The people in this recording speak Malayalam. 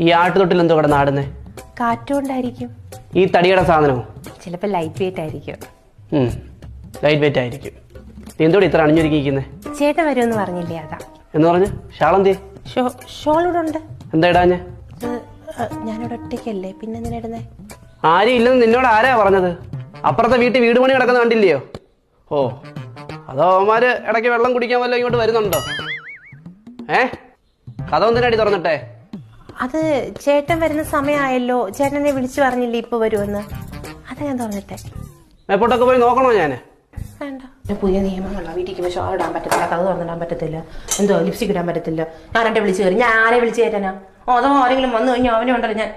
ഈ ആട്ടുതൊട്ടിൽ എന്തോ കിടന്ന് ആടുന്നേ? കാറ്റുകൊണ്ടായിരിക്കും. ഈ തടിയുടെ സാധനമോ? ചിലപ്പോൾ ലൈറ്റ് വെയിറ്റ് ആയിരിക്കും. ലൈറ്റ് വെയിറ്റ് ആയിരിക്കും. നീ എന്തോടെ ഇത്ര അണിഞ്ഞൊരുക്കിയിരിക്കുന്നേ? ചേട്ടൻ വരുമെന്ന് പറഞ്ഞില്ലേ, അതാ. എന്ന് പറഞ്ഞു ഷാളെന്തേ? ഷോൾ ഇവിടെ ഉണ്ട്. എന്താ ഇടാഞ്ഞ? ഞാനിവിടെ ഒറ്റയ്ക്കല്ലേ, പിന്നെ എന്തിനാ ഇടുന്നേ? ആരും ഇല്ലെന്ന് നിന്നോട് ആരാ പറഞ്ഞത്? അപ്പുറത്തെ വീട് പണി കിടക്കുന്ന കണ്ടില്ലയോ? ഓ, അതോ അവന്മാര് ഇടയ്ക്ക് വെള്ളം കുടിക്കാൻ വല്ലതും ഇങ്ങോട്ട് വരുന്നുണ്ടോ? കഥ എന്തിനാടി തുറന്നിട്ടെ? അത് ചേട്ടൻ വരുന്ന സമയമായല്ലോ, ചേട്ടനെ വിളിച്ചു പറഞ്ഞില്ലേ ഇപ്പൊ വരുമെന്ന്, അതാ ഞാൻ തുറന്നിട്ടെ. എപ്പോട്ടൊക്കെ പോയി നോക്കണോ ഞാൻ? വേണ്ട, പുതിയ നിയമങ്ങളാണ്. വീട്ടിൽ ഷോൾ ഇടാൻ പറ്റത്തില്ല, കഥ തുറന്നിടാൻ പറ്റത്തില്ല, എന്തോ ലിപ്സ്റ്റിക് ഇടാൻ പറ്റത്തില്ല. ഞാൻ എന്നെ വിളിച്ചു കയറി, ഞാൻ ആരെ വിളിച്ചു കയറ്റാനാ? അതോ ആരെങ്കിലും വന്നു കഴിഞ്ഞാൽ അവനെ ഉണ്ടല്ലോ ഞാൻ